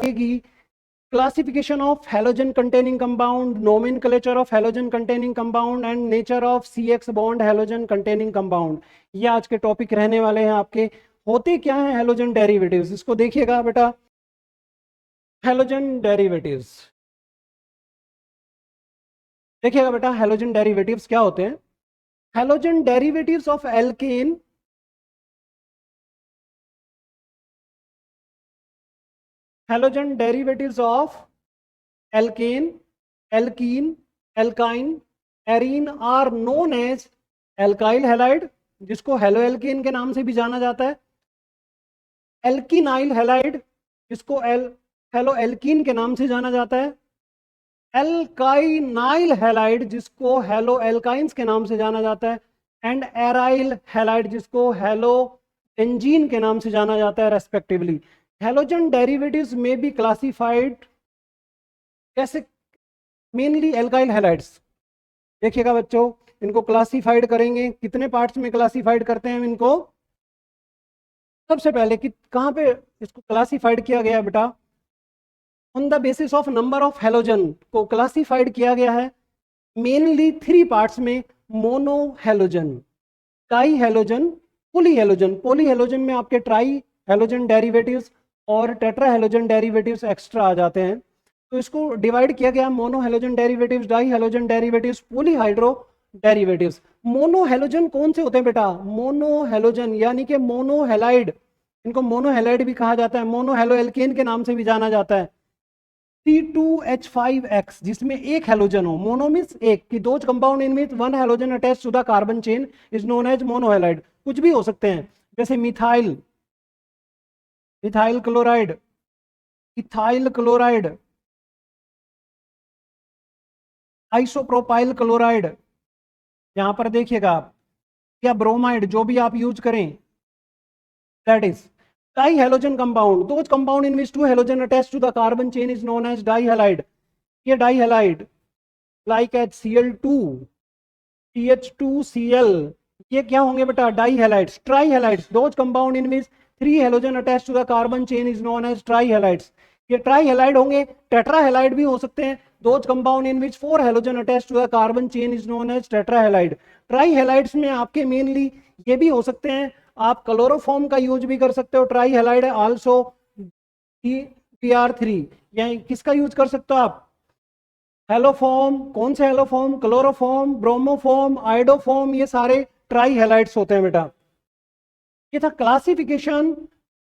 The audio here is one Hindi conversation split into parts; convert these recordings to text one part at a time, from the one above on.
रहेगी classification of halogen containing compound, nomenclature of halogen containing compound and nature of CX bond halogen containing compound. ये आज के टॉपिक रहने वाले हैं आपके। होते क्या है हैलोजन डेरिवेटिव्स, इसको देखिएगा बेटा। हैलोजन डेरिवेटिव्स देखिएगा बेटा, हैलोजन डेरिवेटिव्स क्या होते हैं। Halogen derivatives of alkane, halogen derivatives of alkane, alkene, alkyne, arene are known as alkyl halide, जिसको हेलो एल्केन के नाम से भी जाना जाता है, एल्कीनाइल हैलाइड, जिसको हेलो एल्कीन के नाम से जाना जाता है, एल्काइनाइल हैलाइड, जिसको हेलो एल्काइंस के नाम से जाना जाता है, एंड एराइल हैलाइड, जिसको हेलो एंजीन के नाम से जाना जाता है रेस्पेक्टिवली। हैलोजन डेरिवेटिव्स में बी क्लासिफाइड कैसे, मेनली एल्काइल हैलाइड्स। देखिएगा बच्चों, इनको क्लासिफाइड करेंगे, कितने पार्ट्स में क्लासिफाइड करते हैं इनको। सबसे पहले कि कहाँ पे इसको क्लासिफाइड किया गया है बेटा, on the basis of number of halogen को क्लासिफाइड किया गया है मेनली 3 पार्ट्स में, mono halogen, di halogen, poly halogen. Poly halogen में आपके ट्राई हैलोजन डेरिवेटिव्स और टेट्रा हैलोजन डेरिवेटिव्स एक्स्ट्रा आ जाते हैं। तो इसको डिवाइड किया गया mono halogen derivatives, di halogen derivatives, poly hydro derivatives. Mono halogen कौन से होते हैं बेटा, मोनो हैलोजन यानी कि मोनो हैलाइड, इनको मोनो हैलाइड भी कहा जाता है, मोनो हैलो एल्केन के नाम से भी जाना जाता है। C2H5X, जिसमें एक हैलोजन हो, मोनो मींस एक, कि दो compound in which one halogen attach to the carbon chain is known as monohalide. कुछ भी हो सकते हैं, जैसे methyl, methyl chloride, ethyl chloride, isopropyl chloride, यहां पर देखिएगा आप, या ब्रोमाइड, जो भी आप यूज करें, that is dihalogen compound. Those compound in which two halogen attach to the carbon chain is known as dihalide. ये dihalide like as Cl2, CH2Cl, ये क्या होंगे बेटा, dihalides. Trihalides, those compound in which 3 halogen attach to the carbon chain is known as trihalides. ये ट्राइहैलाइड होंगे। टेट्राहैलाइड भी हो सकते हैं, those compound in which 4 halogen attach to the carbon chain is known as tetrahalide. Trihalides में आपके मेनली ये भी हो सकते हैं, आप क्लोरोफॉर्म का यूज भी कर सकते हो, ट्राइहैलाइड है आल्सो Pr3, या किसका यूज कर सकते हो आप, हेलोफॉर्म। कौन से हेलोफॉर्म, क्लोरोफॉर्म, ब्रोमोफॉर्म, आइडोफॉर्म, ये सारे ट्राइहैलाइड्स होते हैं बेटा। ये था क्लासिफिकेशन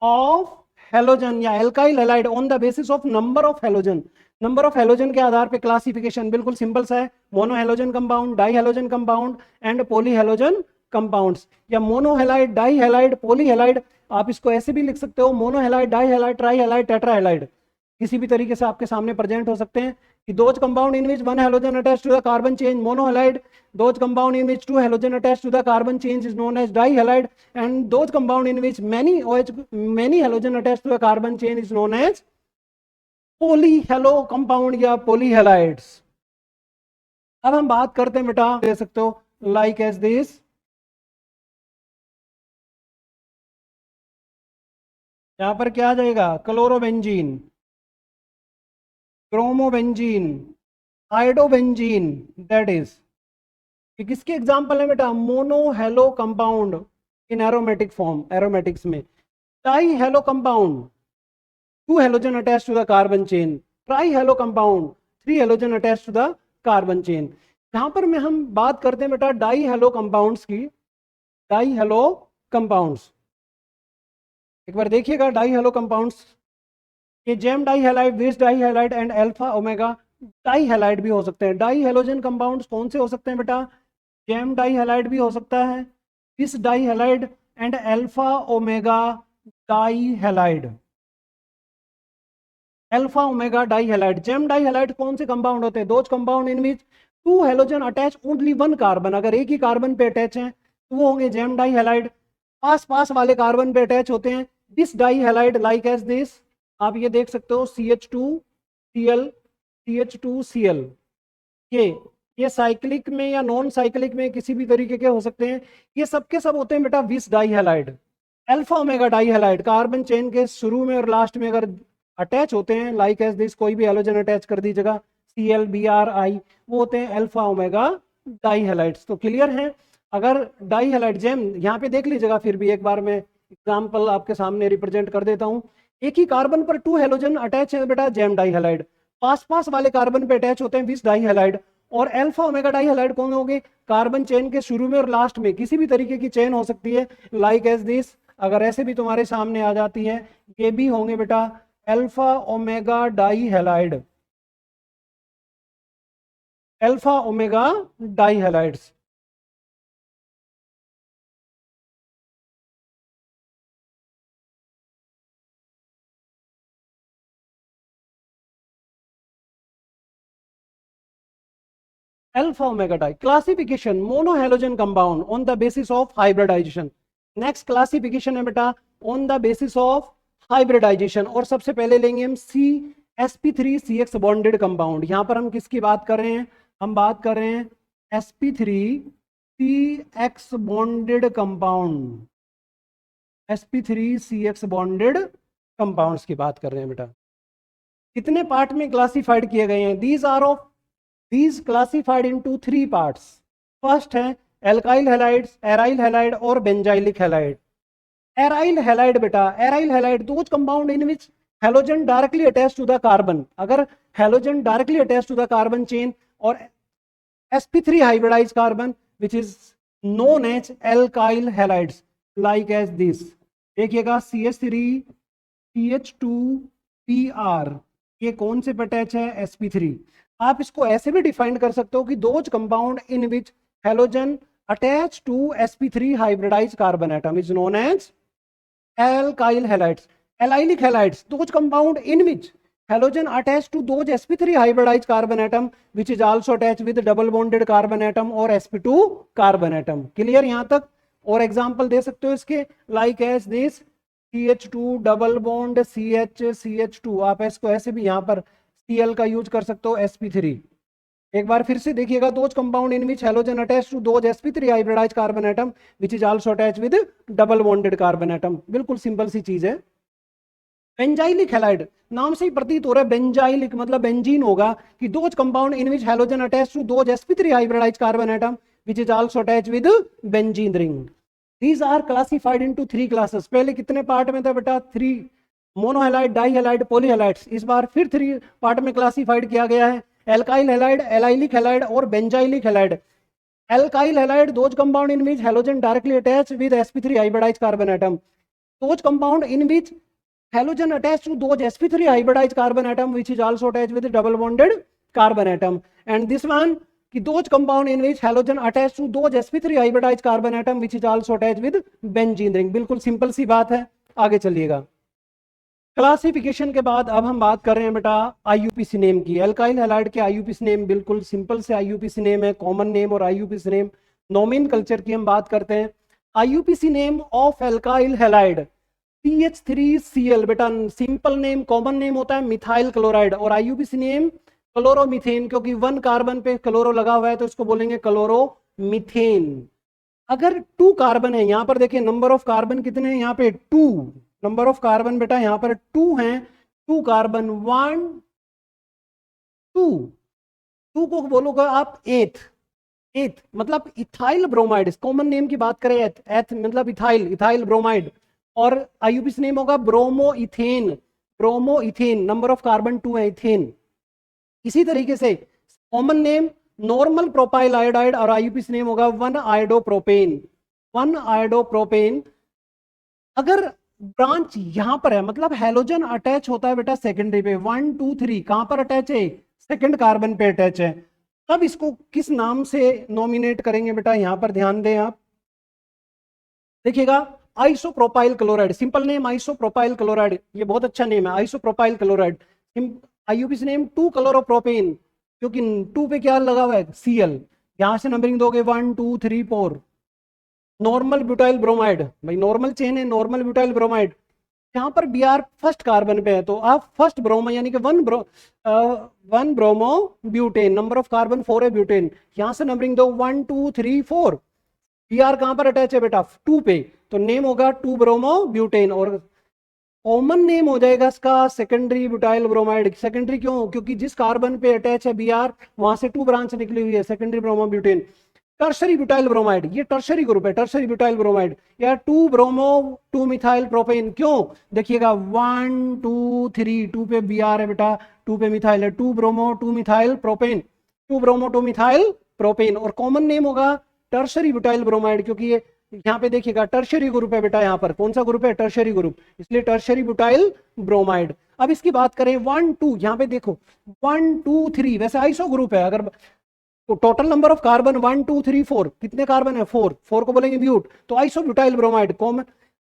ऑफ हैलोजन या alkyl halide on the basis of number of halogen. Number of halogen के आधार पे क्लासिफिकेशन बिल्कुल सिंपल सा है, mono halogen compound, di halogen compound and poly halogen compounds, या mono halide, di halide, poly halide. आप इसको ऐसे भी लिख सकते हो, mono halide, di halide, tri halide, tetra halide, किसी भी तरीके से आपके सामने प्रेजेंट हो सकते हैं। कि those compound in which one halogen attached to the carbon chain monohalide, those compound in which two halogen attached to the carbon chains is known as dihalide, and those compound in which many halogen attached to the carbon chain is known as polyhalo compound या polyhalides। अब हम बात करते हैं बेटा, दे सकते हो लाइक एज दिस, यहां पर क्या आ जाएगा, chlorobenzene, bromobenzene, iodobenzene, that is किसके एग्जाम्पल है बेटा, mono halo compound in aromatic form, aromatics में। Di halo compound, 2 halogen attached to the carbon chain, tri halo compound, 3 halogen attached to the carbon chain. यहां पर में हम बात करते हैं बेटा डाई हेलो कंपाउंड्स की, डाई हेलो कंपाउंड्स। एक बार देखिएगा डाई हेलो कंपाउंड्स, ये gem di halide, vic di halide and alpha omega di halide भी हो सकते हैं। डाई हैलोजन कंपाउंड्स कौन से हो सकते हैं बेटा, जेम डाई हैलाइड भी हो सकता है, vic di halide and alpha omega di halide, alpha omega di halide. Gem di halide कौन से कंपाउंड होते हैं, those compound in which 2 halogen attach only 1 carbon, अगर एक ही कार्बन पे अटैच है तो वो होंगे जेम डाई हैलाइड। पास पास वाले कार्बन पे अटैच होते हैं this di halide, like as this, आप ये देख सकते हो CH2Cl, CH2Cl। ये साइक्लिक में या नॉन साइक्लिक में किसी भी तरीके के हो सकते हैं। ये सब के सब होते हैं बेटा vic di halide. Alpha omega di halide, carbon chain के शुरू में और लास्ट में अगर अटैच होते हैं लाइक एज दिस, कोई भी हेलोजन अटैच कर दीजिएगा, ClBr, वो होते हैं अल्फा ओमेगा डाई हैलाइड्स। तो क्लियर है। अगर डाई हैलाइड जेम यहाँ पे देख लीजिएगा, फिर भी एक बार मैं एग्जाम्पल आपके सामने रिप्रेजेंट कर देता हूँ। एक ही कार्बन पर 2 हेलोजन अटैच है बेटा, जेम डाई हैलाइड। पास पास वाले कार्बन पे अटैच होते हैं विस डाई हैलाइड। और अल्फा ओमेगा डाई हैलाइड कौन होंगे? कार्बन चेन के शुरू में और लास्ट में किसी भी तरीके की चेन हो सकती है लाइक एज दिस। अगर ऐसे भी तुम्हारे सामने आ जाती है, ये भी होंगे बेटा alpha omega di halide, alpha omega die halides. Alpha omega di. Classification monohalogen compound on the basis of hybridization. Next classification है बेटा on the basis of hybridization। और सबसे पहले लेंगे हम sp3CX bonded compound। यहाँ पर हम किसकी बात कर रहे हैं? हम बात कर रहे हैं sp3CX bonded compound, sp3CX bonded compounds की बात कर रहे हैं बेटा। कितने पार्ट में क्लासिफाइड किए गए हैं? These classified into 3 parts. First है alkyl halides, aryl halide और benzylic halide। Aryl halide बेटा, aryl halide those compound in which halogen directly attached to the carbon। अगर halogen directly attached to the carbon chain और sp3 hybridized carbon which is known as alkyl halides like as this। देखिएगा CH3 CH2Pr, ये कौन से पे अटैच है? sp3। आप इसको ऐसे भी डिफाइन कर सकते हो कि those compound in which halogen attach to sp3 hybridised carbon atom is known as alkyl halides। Allylic halides those compound in which halogen attached to those sp3 hybridized carbon atom which is also attached with double bonded carbon atom और sp2 carbon atom। क्लियर यहां तक? और एग्जांपल दे सकते हो इसके like as this CH2 double bond CH2। आप इसको ऐसे भी यहां पर Cl का यूज कर सकते हो sp3। एक बार फिर से देखिएगा, those compound in which halogen attach to those sp3 hybridised carbon atom which is also attach with double bonded carbon atom. बिल्कुल सिंपल सी चीज है। बेंजाइलिक हैलाइड, नाम से ही प्रतीत हो रहा है बेंजाइलिक मतलब बेंजीन होगा कि those compound in which halogen attach to those sp3 hybridised carbon atom which is also attach with benzene ring. These are classified into 3 classes. पहले कितने पार्ट में था बेटा? 3, मोनोहैलाइड, डाईहैलाइड, पॉलीहैलाइड्स। इस बार फिर 3 पार्ट में क्लासिफाइड किया गया है, एल्काइल हैलाइड, एलाइलिक हैलाइड और benzylic halide. Alkyl halide those compound in which halogen directly attach with sp3 hybridised carbon atom. Those compound in which halogen attach to those sp3 hybridised carbon atom which is also attach with double bonded carbon atom. And this one कि those compound in which halogen attach to those sp3 hybridised carbon atom which is also attach with benzene ring. बिल्कुल सिंपल सी बात है। आगे चलिएगा। क्लासिफिकेशन के बाद अब हम बात कर रहे हैं बेटा IUPAC नेम की। एल्काइल हैलाइड के IUPAC नेम बिल्कुल सिंपल से IUPAC नेम है, कॉमन नेम और IUPAC नेम नोमेन कल्चर की हम बात करते हैं। IUPAC name of alkyl halide CH3Cl बेटा, सिंपल नेम कॉमन नेम होता है मिथाइल क्लोराइड। और IUPAC नेम क्लोरोमीथेन, क्योंकि 1 कार्बन पे क्लोरो लगा हुआ है तो इसको बोलेंगे क्लोरोमीथेन। अगर 2 कार्बन है, यहां पर देखिए नंबर ऑफ कार्बन कितने हैं? यहाँ पे 2 नंबर ऑफ कार्बन बेटा यहां पर 2 हैं। 2 कार्बन 1 2 2 को बोलोगे आप एथ मतलब इथाइल ब्रोमाइड। कॉमन नेम की बात करें एथ मतलब इथाइल ब्रोमाइड। और IUPAC नेम होगा ब्रोमोइथेन। नंबर ऑफ कार्बन 2 है इथेन। इसी तरीके से common name normal propyl iodide और IUPAC नेम होगा 1 आयोडोप्रोपेन। अगर ब्रांच यहां पर है मतलब हेलोजन अटैच होता है बेटा सेकेंडरी पे 1 2 3। कहां पर अटैच है? सेकंड कार्बन पे अटैच है। तब इसको किस नाम से नॉमिनेट करेंगे बेटा? यहां पर ध्यान दें आप, देखिएगा isopropyl chloride. Simple name isopropyl chloride, ये बहुत अच्छा नेम है isopropyl chloride. IUPAC name 2 chloropropane, क्योंकि 2 पे क्या लगा हुआ है? Cl। यहां से नंबरिंग दोगे 1 2 3 4। नॉर्मल ब्यूटाइल ब्रोमाइड, भाई नॉर्मल चेन है, नॉर्मल ब्यूटाइल ब्रोमाइड। यहाँ पर Br फर्स्ट कार्बन पे है तो आप फर्स्ट ब्रोमो यानी कि 1 bromo butane. Number of carbon 4 है ब्यूटेन। यहां से नंबरिंग दो 1 2 3 4। Br कहां पर अटैच है बेटा? 2 पे, तो नेम होगा 2 ब्रोमो ब्यूटेन। और कॉमन नेम हो जाएगा इसका सेकेंडरी ब्यूटाइल ब्रोमाइड। सेकेंडरी क्यों? क्योंकि जिस कार्बन पे अटैच है Br वहां से 2 ब्रांच निकली हुई है, secondary bromobutane. Tertiary butyl bromide, ये टर्शरी ग्रुप है, टर्शरी ब्यूटाइल ब्रोमाइड। या 2 ब्रोमो 2 मिथाइल प्रोपेन। क्यों? देखिएगा 1 2 3, 2 पे Br है बेटा, 2 पे मिथाइल है, 2 bromo 2 methyl propane, 2 bromo 2 methyl propane. और कॉमन नेम होगा टर्शरी ब्यूटाइल ब्रोमाइड, क्योंकि ये यहाँ पे देखिएगा टर्शरी ग्रुप है बेटा, यहाँ पर कौन सा ग्रुप है? टर्शरी ग्रुप, इसलिए टर्शरी ब्यूटाइल ब्रोमाइड। अब इसकी बात करें 1 2, यहाँ पे देखो 1 2 3, वैसे आइसो ग्रुप है। अगर तो टोटल नंबर ऑफ कार्बन 1 2 3 4, कितने कार्बन है? 4, 4 को बोलेंगे ब्यूट, तो आइसोब्यूटाइल ब्रोमाइड कॉमन,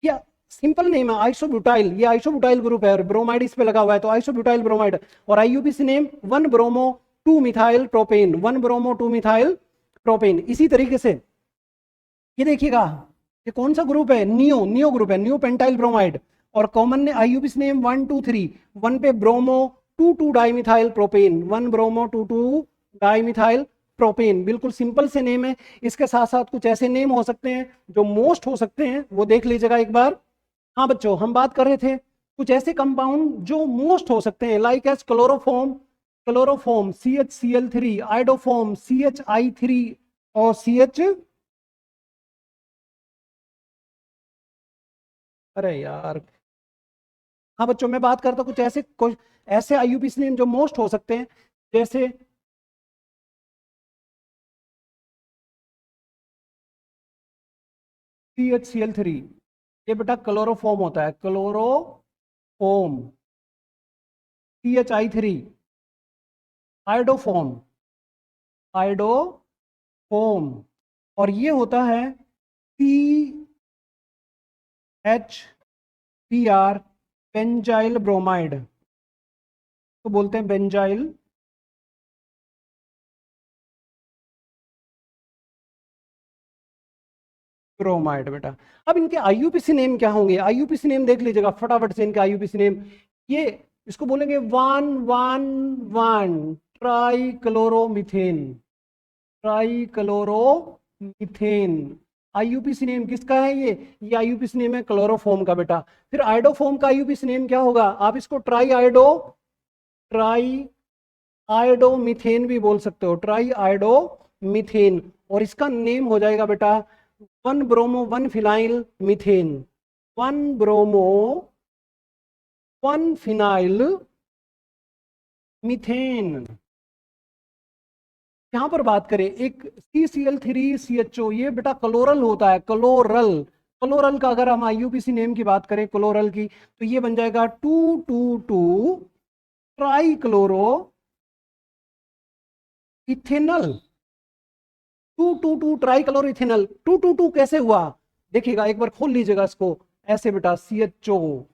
या सिंपल नेम है आइसोब्यूटाइल, ये आइसोब्यूटाइल ग्रुप है और ब्रोमाइड इस पे लगा हुआ है, तो आइसोब्यूटाइल ब्रोमाइड। और IUPAC name 1 bromo 2 methyl propane, 1 bromo 2 methyl propane. इसी तरीके से ये देखिएगा, ये कौन सा ग्रुप है? नियो, नियो ग्रुप है, नियो पेंटाइल ब्रोमाइड। और कॉमन ने आईयूपीसी नेम 1 2 3, 1 पे bromo 2 2 dimethyl propane, 1 bromo 2 2 dimethyl propane. बिल्कुल सिंपल से नेम है। इसके साथ साथ कुछ ऐसे नेम हो सकते हैं जो मोस्ट हो सकते हैं, वो देख लीजिएगा एक बार। हाँ बच्चों, हम बात कर रहे थे कुछ ऐसे कंपाउंड जो मोस्ट हो सकते हैं, like as chloroform, chloroform CHCl3, iodoform CHI3 और CH, अरे यार, हाँ बच्चों मैं बात करता हूँ कुछ ऐसे आईयूपीसी नेम जो मोस्ट हो सकते हैं, जैसे CHCl3, ये बेटा क्लोरोफॉर्म होता है, क्लोरोफॉर्म। CHI3 iodoform, iodoform. और ये होता है CHPr बेंजाइल ब्रोमाइड, तो बोलते हैं बेंजाइल ब्रोमाइड बेटा। अब इनके आईयूपीसी नेम क्या होंगे? आईयूपीसी नेम देख लीजिएगा फटाफट से, इनके आईयूपीसी नेम। ये इसको बोलेंगे 1 1 1 try chloromethane, try chloromethane. IUPAC name किसका है? ये आईयूपीसी नेम है क्लोरोफॉर्म का बेटा। फिर आइडोफॉर्म का आईयूपीसी नेम क्या होगा? आप इसको ट्राई आइडो मीथेन भी बोल सकते हो, ट्राई आइडो मीथेन। और इसका नेम हो जाएगा बेटा 1 bromo 1 phenyl methane, 1 bromo 1 phenyl methane. यहां पर बात करें एक CCl3CHO, ये बेटा क्लोरल होता है, क्लोरल। क्लोरल का अगर हम आईयूपीसी नेम की बात करें क्लोरल की, तो ये बन जाएगा 2 2 2 try chloro ethanal, 2 2 2 try chloro ethanal. 2 2 2 कैसे हुआ? देखिएगा एक बार खोल लीजिएगा इसको, ऐसे बेटा CHO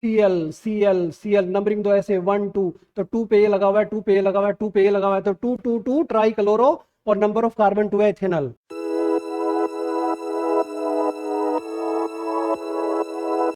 Cl नंबरिंग दो ऐसे 1 2, तो 2 पे ये लगा हुआ है, 2 पे ये लगा हुआ है, 2 पे ये लगा हुआ है, तो 2 2 2 ट्राई क्लोरो और नंबर ऑफ कार्बन 2 है इथेनल।